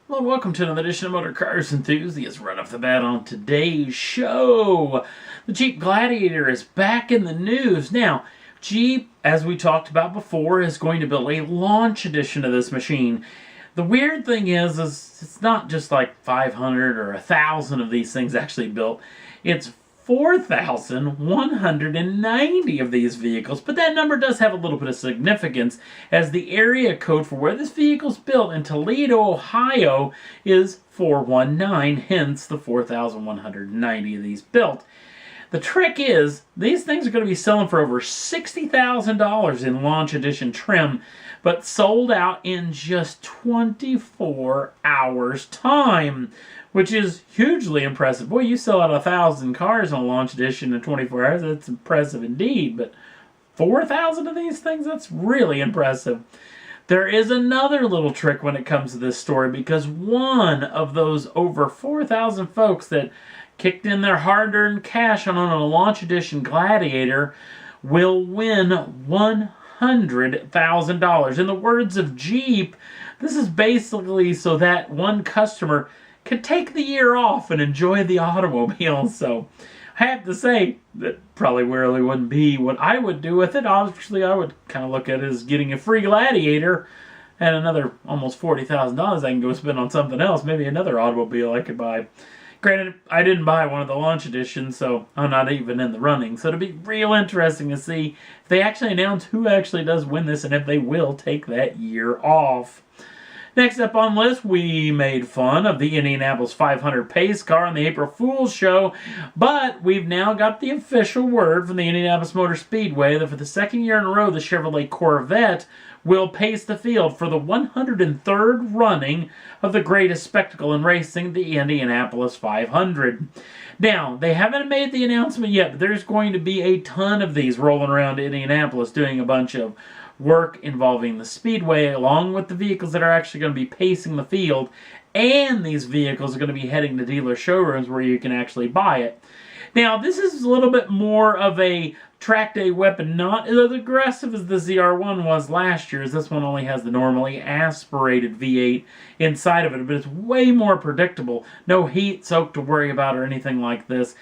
Well, welcome to another edition of Motor Cars Enthusiasts. Right off the bat on today's show, the Jeep Gladiator is back in the news. Now, Jeep, as we talked about before, is going to build a launch edition of this machine. The weird thing is it's not just like 500 or 1,000 of these things actually built. It's 4,190 of these vehicles, but that number does have a little bit of significance as the area code for where this vehicle is built in Toledo, Ohio is 419, hence the 4,190 of these built. The trick is, these things are going to be selling for over $60,000 in launch edition trim, but sold out in just 24 hours time, which is hugely impressive. Boy, you sell out 1,000 cars on a launch edition in 24 hours, that's impressive indeed, but 4,000 of these things, that's really impressive. There is another little trick when it comes to this story, because one of those over 4,000 folks that kicked in their hard-earned cash on a launch edition Gladiator will win $100,000. In the words of Jeep, this is basically so that one customer could take the year off and enjoy the automobile. So I have to say that probably really wouldn't be what I would do with it. Obviously, I would kind of look at it as getting a free Gladiator and another almost $40,000 I can go spend on something else, maybe another automobile I could buy. Granted, I didn't buy one of the launch editions, so I'm not even in the running. So it'll be real interesting to see if they actually announce who actually does win this and if they will take that year off. Next up on the list, we made fun of the Indianapolis 500 pace car on the April Fool's show, but we've now got the official word from the Indianapolis Motor Speedway that for the second year in a row, the Chevrolet Corvette will pace the field for the 103rd running of the greatest spectacle in racing, the Indianapolis 500. Now, they haven't made the announcement yet, but there's going to be a ton of these rolling around Indianapolis doing a bunch of work involving the speedway along with the vehicles that are actually going to be pacing the field, and these vehicles are going to be heading to dealer showrooms where you can actually buy it. Now, this is a little bit more of a track day weapon, not as aggressive as the ZR1 was last year, as this one only has the normally aspirated V8 inside of it, but it's way more predictable. No heat soak to worry about or anything like this.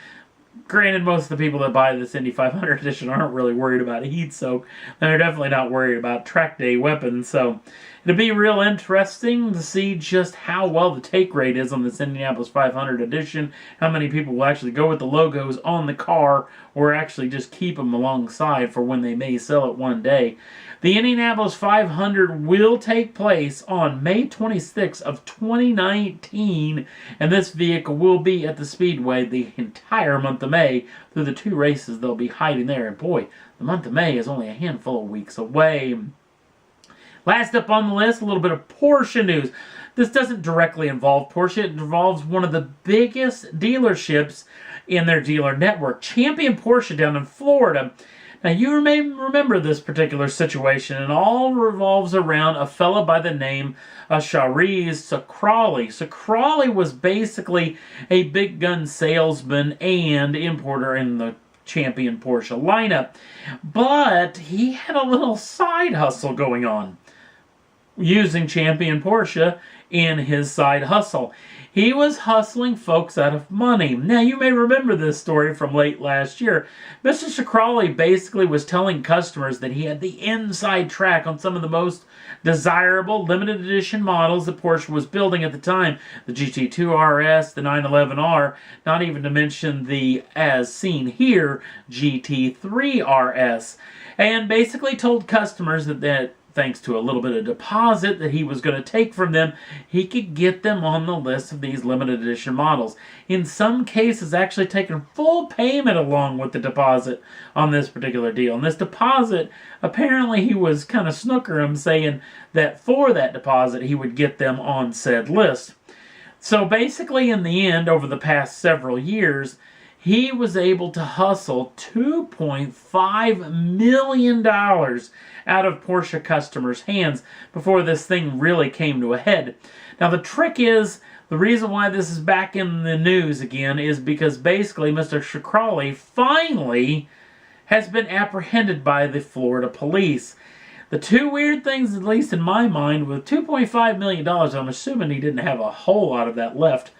Granted, most of the people that buy this Indy 500 edition aren't really worried about heat soak. They're definitely not worried about track day weapons, so it'll be real interesting to see just how well the take rate is on this Indianapolis 500 edition, how many people will actually go with the logos on the car or actually just keep them alongside for when they may sell it one day. The Indianapolis 500 will take place on May 26th of 2019, and this vehicle will be at the Speedway the entire month of May through the 2 races they'll be hiding there. And boy, the month of May is only a handful of weeks away. Last up on the list, a little bit of Porsche news. This doesn't directly involve Porsche. It involves one of the biggest dealerships in their dealer network, Champion Porsche down in Florida. Now, you may remember this particular situation, and all revolves around a fella by the name of Shiraaz Sookralli. Sookralli was basically a big gun salesman and importer in the Champion Porsche lineup, but he had a little side hustle going on using Champion Porsche in his side hustle. He was hustling folks out of money. Now, you may remember this story from late last year. Mr. Sookralli basically was telling customers that he had the inside track on some of the most desirable limited edition models that Porsche was building at the time. The GT2 RS, the 911R, not even to mention the, as seen here, GT3 RS. And basically told customers that thanks to a little bit of deposit that he was going to take from them, he could get them on the list of these limited edition models. In some cases, actually taking full payment along with the deposit on this particular deal. And this deposit, apparently he was kind of snooker him, saying that for that deposit, he would get them on said list. So basically, in the end, over the past several years, he was able to hustle $2.5 million out of Porsche customers' hands before this thing really came to a head. Now, the trick is, the reason why this is back in the news again is because basically Mr. Sookralli finally has been apprehended by the Florida police. The two weird things, at least in my mind, with $2.5 million, I'm assuming he didn't have a whole lot of that left.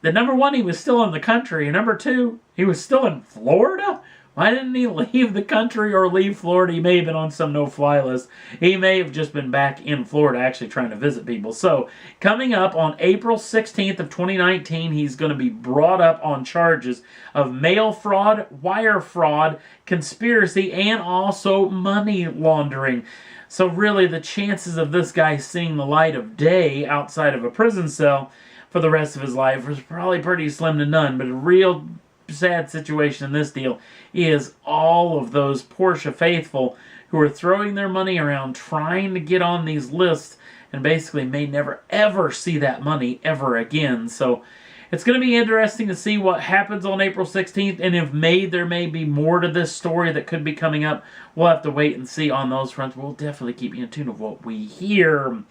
That number one, he was still in the country, and number two, he was still in Florida? Why didn't he leave the country or leave Florida? He may have been on some no-fly list. He may have just been back in Florida actually trying to visit people. So, coming up on April 16th of 2019, he's going to be brought up on charges of mail fraud, wire fraud, conspiracy, and also money laundering. So really, the chances of this guy seeing the light of day outside of a prison cell for the rest of his life was probably pretty slim to none. But a real sad situation in this deal is all of those Porsche faithful who are throwing their money around trying to get on these lists and basically may never ever see that money ever again. So it's going to be interesting to see what happens on April 16th, and if there may be more to this story that could be coming up. We'll have to wait and see on those fronts. We'll definitely keep you in tune of what we hear.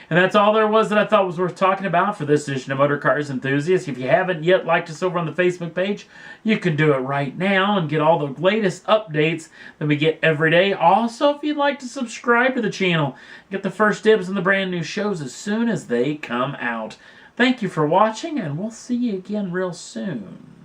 And that's all there was that I thought was worth talking about for this edition of Motor Cars Enthusiasts. If you haven't yet liked us over on the Facebook page, you can do it right now and get all the latest updates that we get every day. Also, if you'd like to subscribe to the channel, get the first dibs on the brand new shows as soon as they come out. Thank you for watching, and we'll see you again real soon.